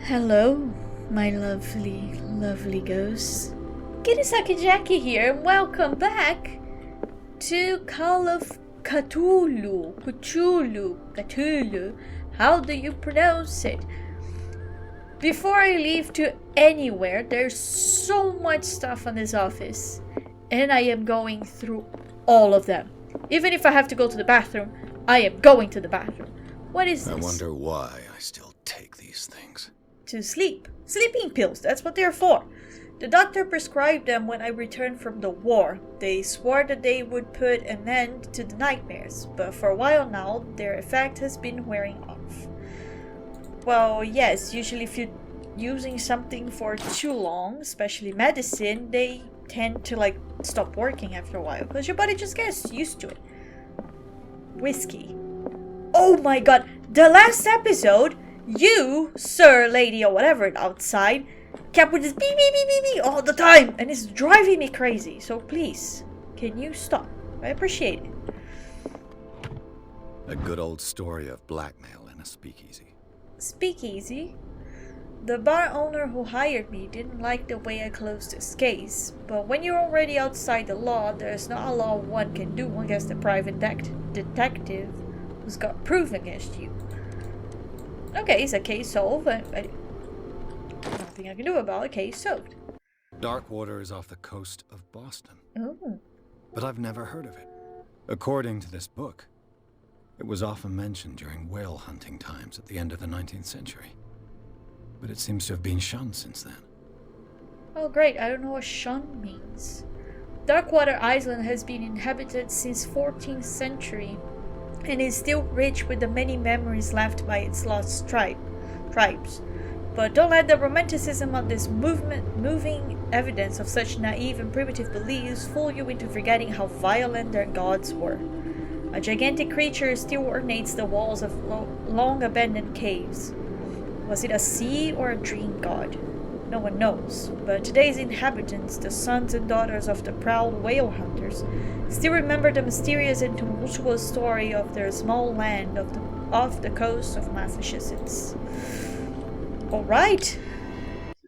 Hello, my lovely, lovely ghosts. Kirisaki Jackie here, and welcome back to Call of Cthulhu. Cthulhu. How do you pronounce it? Before I leave to anywhere, there's so much stuff on this office, and I am going through all of them. Even if I have to go to the bathroom, I am going to the bathroom. What is this? I wonder why I still take these things. To sleep. Sleeping pills, that's what they're for. The doctor prescribed them when I returned from the war. They swore that they would put an end to the nightmares, but for a while now, their effect has been wearing off. Well, yes, usually if you're using something for too long, especially medicine, they tend to stop working after a while, because your body just gets used to it. Whiskey. Oh my god, the last episode, you, sir, lady, or whatever outside, kept with this beep beep beep beep beep all the time, and it's driving me crazy. So please, can you stop? I appreciate it. A good old story of blackmail in a speakeasy. Speakeasy? The bar owner who hired me didn't like the way I closed this case, but when you're already outside the law, there's not a law one can do against a private detective who's got proof against you. Okay, it's a case solved. Nothing I can do about it. Case solved. Darkwater is off the coast of Boston. Oh. But I've never heard of it. According to this book, it was often mentioned during whale hunting times at the end of the 19th century. But it seems to have been shunned since then. Oh great, I don't know what shun means. Darkwater Island has been inhabited since 14th century and is still rich with the many memories left by its lost tribes. But don't let the romanticism of this moving evidence of such naive and primitive beliefs fool you into forgetting how violent their gods were. A gigantic creature still ornates the walls of long abandoned caves. Was it a sea or a dream god? No one knows, but today's inhabitants, the sons and daughters of the proud whale hunters, still remember the mysterious and tumultuous story of their small land off the coast of Massachusetts. Alright.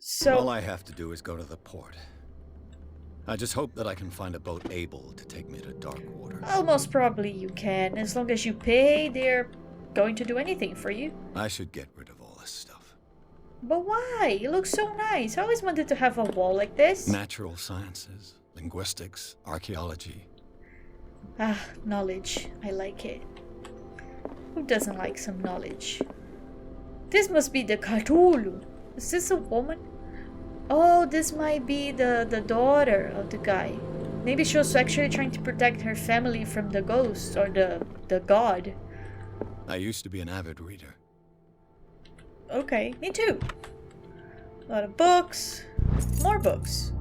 So all I have to do is go to the port. I just hope that I can find a boat able to take me to Darkwater. Almost probably you can. As long as you pay, they're going to do anything for you. I should get rid of all this stuff. But why? It looks so nice. I always wanted to have a wall like this. Natural sciences, linguistics, archaeology. Ah, knowledge. I like it. Who doesn't like some knowledge? This must be the Cthulhu. Is this a woman? Oh, this might be the daughter of the guy. Maybe she was actually trying to protect her family from the ghost or the god. I used to be an avid reader. Okay, me too. A lot of books. More books.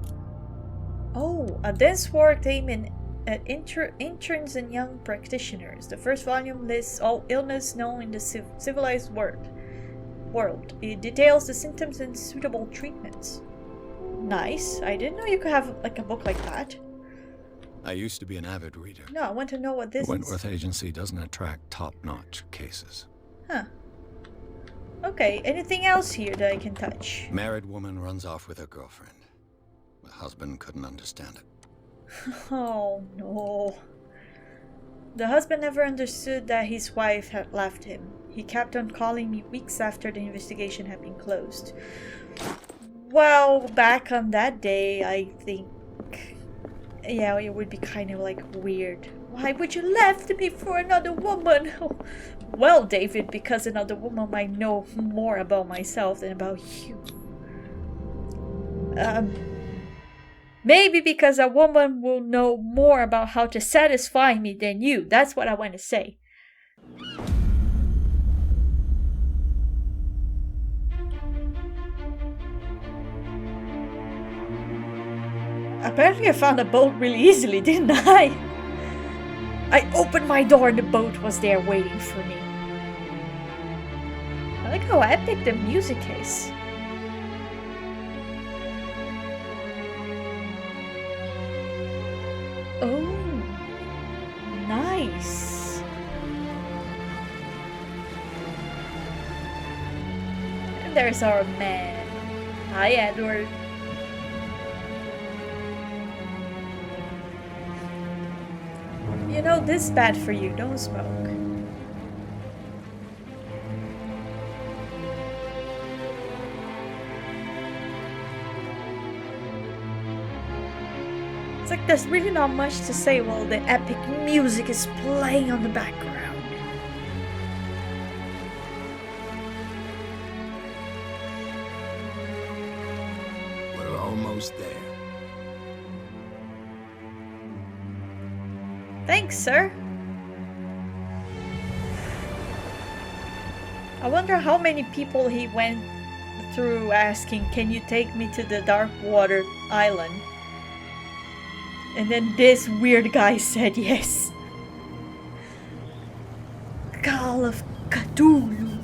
Oh, a dense work aimed at interns and young practitioners. The first volume lists all illness known in the civilized world. It details the symptoms and suitable treatments. Nice. I didn't know you could have a book like that. I used to be an avid reader. No, I want to know what this Wentworth is. Agency doesn't attract top-notch cases. Huh. Okay, anything else here that I can touch? Married woman runs off with her girlfriend. The husband couldn't understand it. Oh no. The husband never understood that his wife had left him. He kept on calling me weeks after the investigation had been closed. Well, back on that day, I think... yeah, it would be kind of weird. Why would you left me for another woman? Well, David, because another woman might know more about myself than about you. Maybe because a woman will know more about how to satisfy me than you. That's what I want to say. Apparently I found a boat really easily, didn't I? I opened my door and the boat was there waiting for me. I like how epic the music is. Oh, nice. And there's our man. Hi, Edward. You know, this is bad for you. Don't smoke. It's like there's really not much to say while the epic music is playing on the background. We're almost there. Thanks, sir. I wonder how many people he went through asking, "Can you take me to the Dark Water Island?" And then this weird guy said yes. Call of Cthulhu.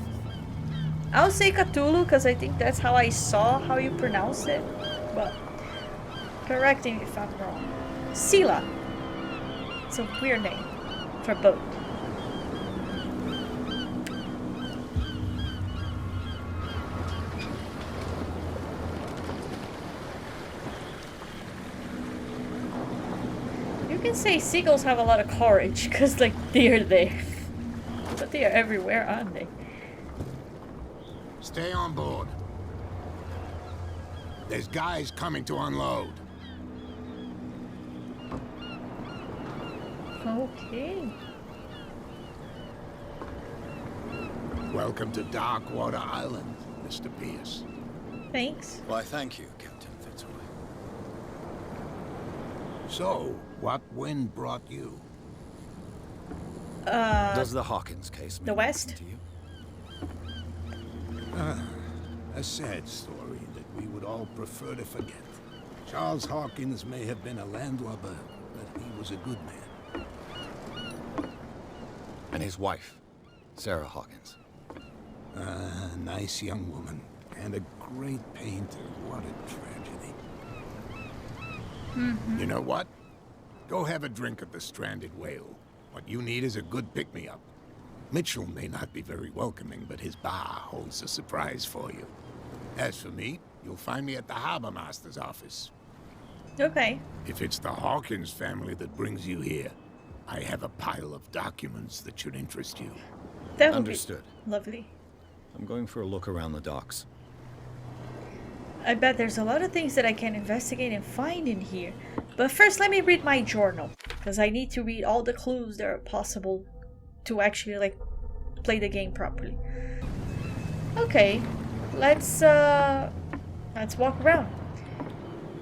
I'll say Cthulhu because I think that's how I saw how you pronounce it. But correct me if I'm wrong. Sila. It's a weird name for boat. You can say seagulls have a lot of courage because, like, they're there. But they are everywhere, aren't they? Stay on board. There's guys coming to unload. Okay. Welcome to Darkwater Island, Mr. Pierce. Thanks. Why, thank you, Captain Fitzroy. So, what wind brought you? Does the Hawkins case mean the West? anything to you? A sad story that we would all prefer to forget. Charles Hawkins may have been a landlubber, but he was a good man. And his wife, Sarah Hawkins. Nice young woman, and a great painter. What a tragedy. You know what? Go have a drink at the Stranded Whale. What you need is a good pick-me-up. Mitchell may not be very welcoming, but his bar holds a surprise for you. As for me, you'll find me at the Harbor Master's office. Okay. If it's the Hawkins family that brings you here, I have a pile of documents that should interest you. That would Understood. be lovely. I'm going for a look around the docks. I bet there's a lot of things that I can investigate and find in here. But first, let me read my journal, because I need to read all the clues that are possible to actually, like, play the game properly. Okay, let's walk around.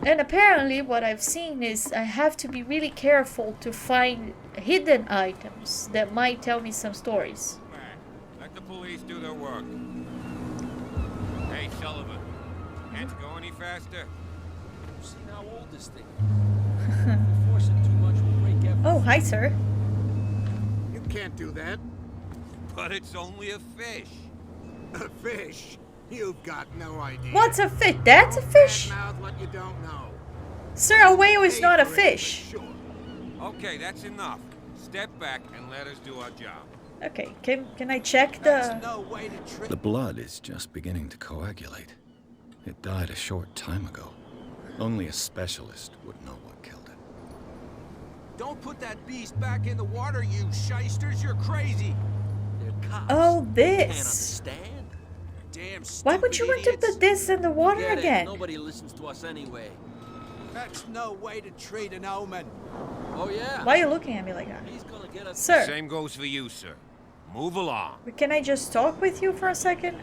And apparently what I've seen is I have to be really careful to find hidden items that might tell me some stories. Let the police do their work. Hey, Sullivan. Can't you go any faster? See how old this thing is. Force it too much will break everything. Oh, hi, sir. You can't do that. But it's only a fish. A fish? You've got no idea. What's a fish? That's a fish? Badmouth what you don't know. Sir, a whale is not a fish. Sure. Okay, that's enough. Step back and let us do our job. Okay, can I check That's the... no way to trick. The blood is just beginning to coagulate. It died a short time ago. Only a specialist would know what killed it. Don't put that beast back in the water, you shysters. You're crazy. They're cops. Oh, They can't this. understand. Damn Why would you want to idiots. put this in the water Forget it. again? Nobody listens to us anyway. That's no way to treat an omen. Oh yeah. Why are you looking at me like that? He's gonna get us. Sir, Same goes for you, sir. Move along. can I just talk with you for a second?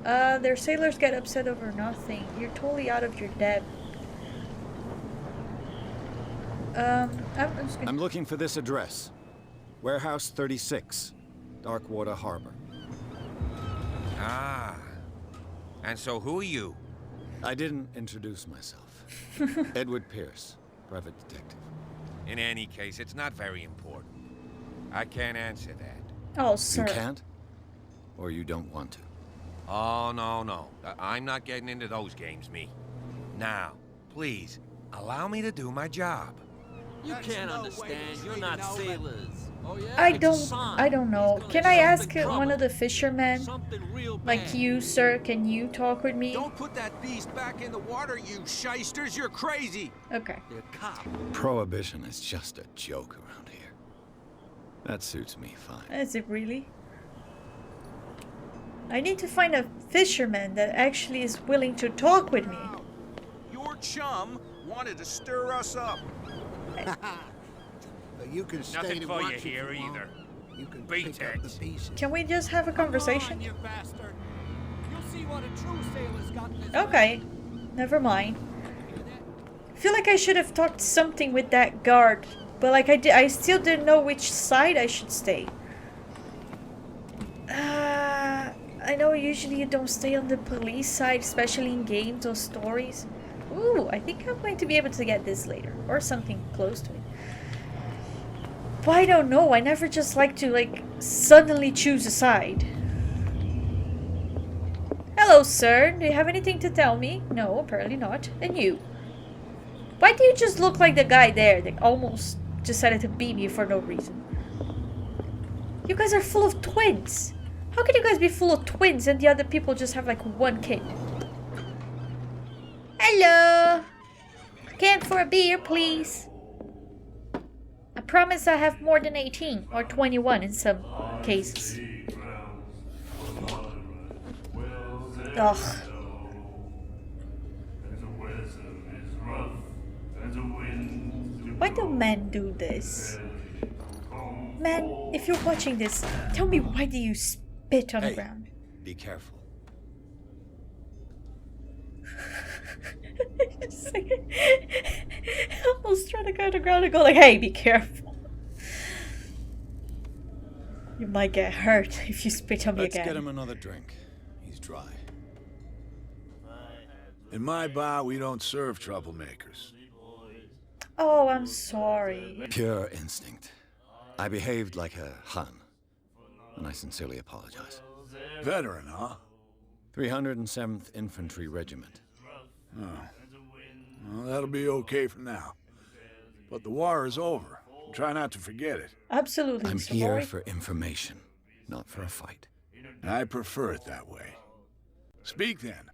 Their sailors get upset over nothing. You're totally out of your depth. I'm just gonna... I'm looking for this address. Warehouse 36, Darkwater Harbor. Ah. And so who are you? I didn't introduce myself. Edward Pierce, private detective. In any case, it's not very important. I can't answer that. Oh, sir. You can't? Or you don't want to? Oh, no. I'm not getting into those games, me. Now, please, allow me to do my job. You can't understand. You're not sailors. Oh yeah. I It's a don't sign. I don't know. He's gonna Can do I ask something one trouble. of the fishermen? Something real bad. Like you, sir, can you talk with me? Don't put that beast back in the water, you shysters. You're crazy. Okay. They're cops. Prohibition is just a joke around here. That suits me fine. Is it really? I need to find a fisherman that actually is willing to talk with me. Your chum wanted to stir us up. But you can stay Nothing to for you watch it here for long. either. You can Beat pick up it. the pieces. Can we just have a conversation? You bastard. You'll see what a true sailor's got in his Okay. Never mind. I feel like I should have talked something with that guard, but like I still didn't know which side I should stay. I know usually you don't stay on the police side, especially in games or stories. Ooh, I think I'm going to be able to get this later, or something close to it. But I don't know, I never just like to like suddenly choose a side. Hello, sir. Do you have anything to tell me? No, apparently not. And you? Why do you just look like the guy there that almost decided to beat me for no reason? You guys are full of twins. How can you guys be full of twins and the other people just have like one kid? Hello. Can for a beer, please? I promise I have more than 18 or 21 in some cases. Ugh. Why do men do this? Man, if you're watching this, tell me why do you spit on the Hey, ground? be careful. Just like, almost trying to go to the ground and go like, hey, be careful. You might get hurt if you spit on me Let's again. get him another drink. He's dry. In my bar, we don't serve troublemakers. Oh, I'm sorry. Pure instinct. I behaved like a Hun, and I sincerely apologize. Veteran, huh? 307th Infantry Regiment. Well, that'll be okay for now. But the war is over. Try not to forget it. Absolutely. I'm Mr. here Mori. for information, not for a fight. I prefer it that way. Speak then.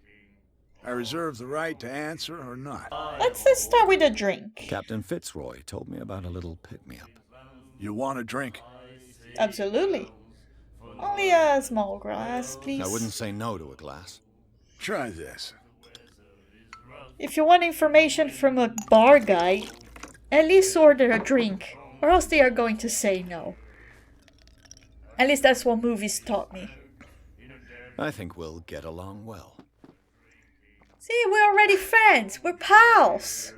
I reserve the right to answer or not. Let's start with a drink. Captain Fitzroy told me about a little pick-me-up. You want a drink? Absolutely. Only a small glass, please. I wouldn't say no to a glass. Try this. If you want information from a bar guy, at least order a drink, or else they are going to say no. At least that's what movies taught me. I think we'll get along well. See, we're already friends. We're pals.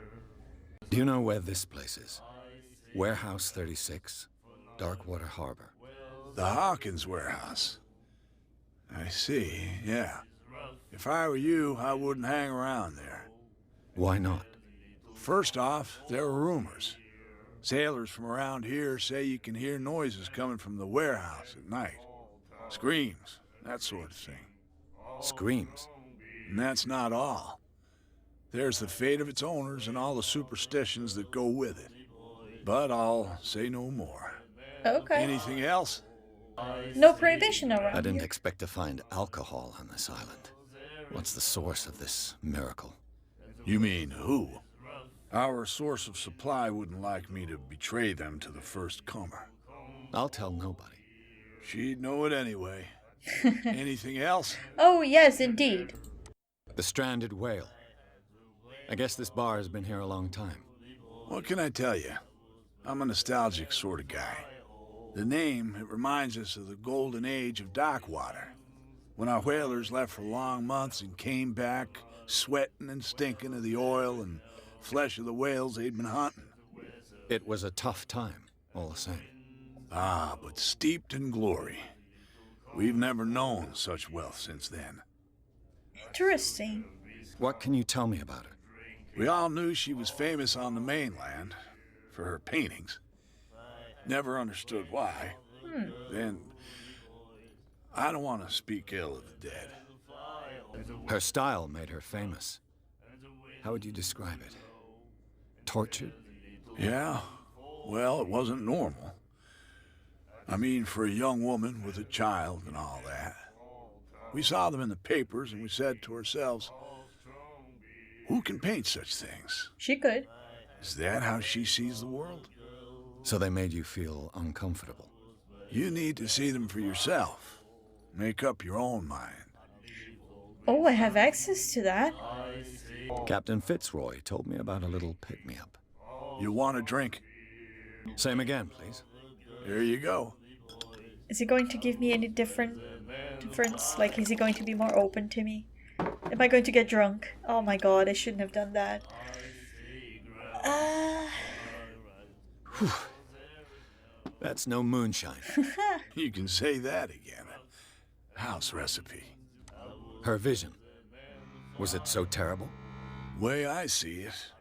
Do you know where this place is? Warehouse 36, Darkwater Harbor. The Hawkins warehouse. I see, yeah. If I were you, I wouldn't hang around there. Why not? First off, there are rumors. Sailors from around here say you can hear noises coming from the warehouse at night. Screams, that sort of thing. Screams. And that's not all. There's the fate of its owners and all the superstitions that go with it. But I'll say no more. Okay. Anything else? No prohibition around I didn't here. expect to find alcohol on this island. What's the source of this miracle? You mean who? Our source of supply wouldn't like me to betray them to the first comer. I'll tell nobody. She'd know it anyway. Anything else? Oh, yes, indeed. The stranded whale. I guess this bar has been here a long time. What can I tell you? I'm a nostalgic sort of guy. The name, it reminds us of the golden age of Darkwater, when our whalers left for long months and came back sweating and stinking of the oil and flesh of the whales they'd been hunting. It was a tough time, all the same. Ah, but steeped in glory. We've never known such wealth since then. Interesting. What can you tell me about her? We all knew she was famous on the mainland for her paintings. Never understood why. Then, I don't want to speak ill of the dead. Her style made her famous. How would you describe it? Tortured? Yeah, Well, it wasn't normal. I mean, for a young woman with a child and all that. We saw them in the papers and we said to ourselves, who can paint such things? She could. Is that how she sees the world? So they made you feel uncomfortable. You need to see them for yourself. Make up your own mind. Oh, I have access to that. Captain Fitzroy told me about a little pick-me-up. You want a drink? Same again, please. Here you go. Is he going to give me any difference? Like, is he going to be more open to me? Am I going to get drunk? Oh my god, I shouldn't have done that. That's no moonshine. You can say that again. House recipe. Her vision. Was it so terrible? Way I see it,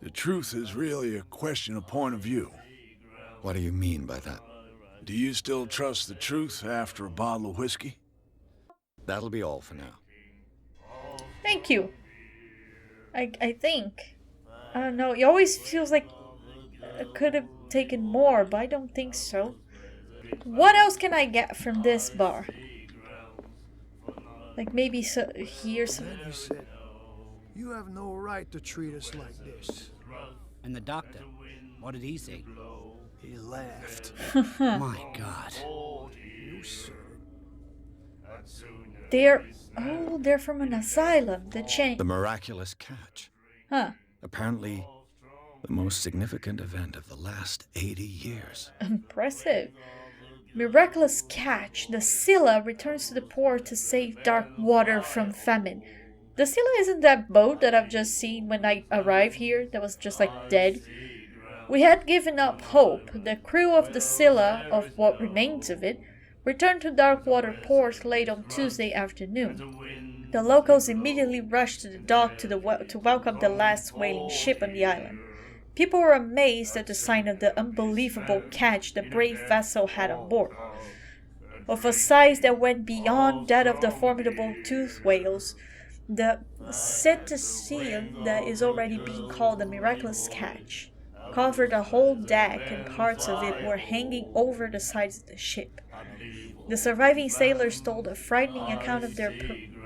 the truth is really a question of point of view. What do you mean by that? Do you still trust the truth after a bottle of whiskey? That'll be all for now. Thank you. I think. I don't know. It always feels like I could have taken more, but I don't think so. What else can I get from this bar? Like maybe here some. Then he said, "You have no right to treat us like this." And the doctor, what did he say? He laughed. My God. You said it. They're from an asylum. The miraculous catch. Huh. Apparently, the most significant event of the last 80 years. Impressive. Miraculous catch. The Scylla returns to the port to save dark water from famine. The Scylla isn't that boat that I've just seen when I arrived here that was just like dead. We had given up hope. The crew of the Scylla, of what remains of it, returned to Darkwater Port late on Tuesday afternoon. The locals immediately rushed to the dock to welcome the last whaling ship on the island. People were amazed at the sight of the unbelievable catch the brave vessel had on board. Of a size that went beyond that of the formidable toothed whales, the cetacean that is already being called the miraculous catch covered the whole deck, and parts of it were hanging over the sides of the ship. The surviving sailors told a frightening account of their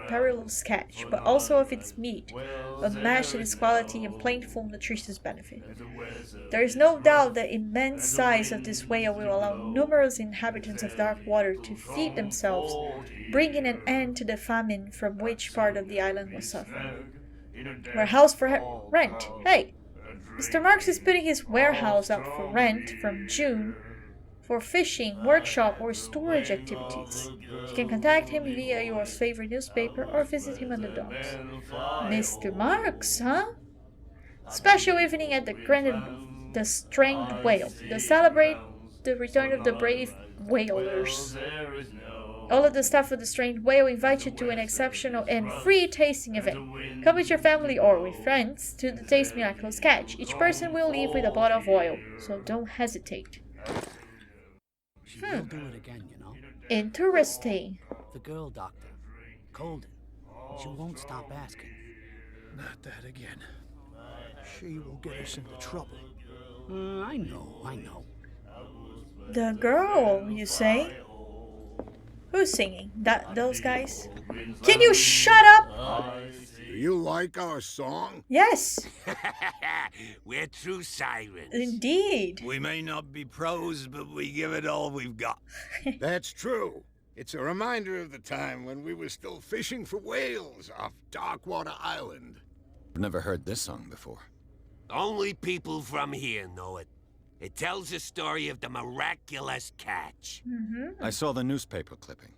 perilous catch, but also of its meat, unmatched in its quality and plentiful nutritious benefit. There is no doubt the immense size of this whale will allow numerous inhabitants of Darkwater to feed themselves, bringing an end to the famine from which part of the island was suffering. Warehouse for rent. Hey! Mr. Marks is putting his warehouse up for rent from June for fishing, workshop, or storage activities. You can contact him via your favorite newspaper or visit him on the docks. Mr. Marks, huh? Special evening at the Stranged Whale to celebrate the return of the brave whalers. All of the staff of the Stranged Whale invite you to an exceptional and free tasting event. Come with your family or with friends to the Taste Miraculous Catch. Each person will leave with a bottle of oil, so don't hesitate. She will do it again, you know. Interesting. The girl doctor, Colden. She won't stop asking. Not that again. She will get us into trouble. I know. The girl, you say? Who's singing? Those guys? Can you shut up? Do you like our song? Yes, We're true sirens. indeed. We may not be pros, but we give it all we've got. That's true. It's a reminder of the time when we were still fishing for whales off Darkwater Island. I've never heard this song before. Only people from here know it. It tells the story of the miraculous catch. I saw the newspaper clipping.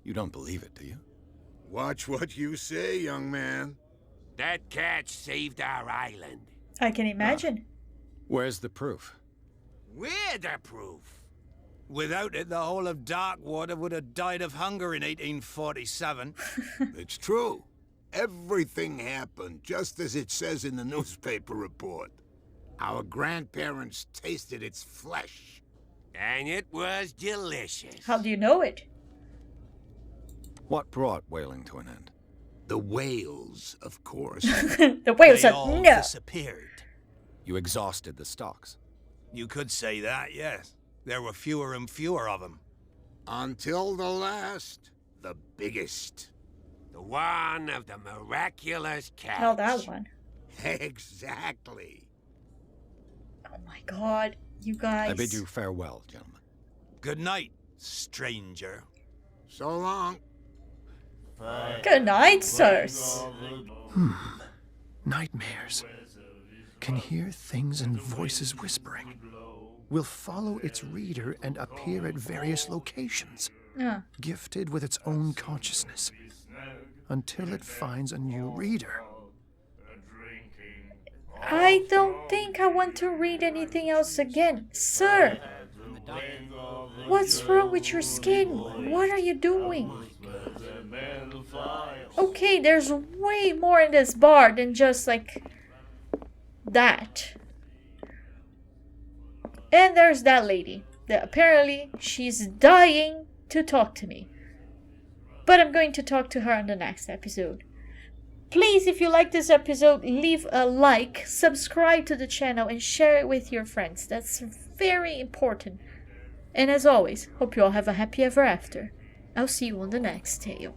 You don't believe it, do you? Watch what you say, young man. That catch saved our island. I can imagine. Where's the proof? We're the proof. Without it, the whole of Darkwater would have died of hunger in 1847. It's true. Everything happened just as it says in the newspaper report. Our grandparents tasted its flesh. And it was delicious. How do you know it? What brought whaling to an end? The whales, of course. The whale They said all no. disappeared. You exhausted the stocks. You could say that, yes. There were fewer and fewer of them. Until the last, the biggest. The one of the miraculous catch. Oh, that one. Exactly. Oh my god, you guys. I bid you farewell, gentlemen. Good night, stranger. So long. Good night, sirs. Nightmares. Can hear things and voices whispering. Will follow its reader and appear at various locations. Gifted with its own consciousness. Until it finds a new reader. I don't think I want to read anything else again. Sir! What's wrong with your skin? What are you doing? Okay, there's way more in this bar than just like that. And there's that lady. That apparently she's dying to talk to me. But I'm going to talk to her in the next episode. Please, if you like this episode, leave a like, subscribe to the channel, and share it with your friends. That's very important. And as always, hope you all have a happy ever after. I'll see you on the next tale.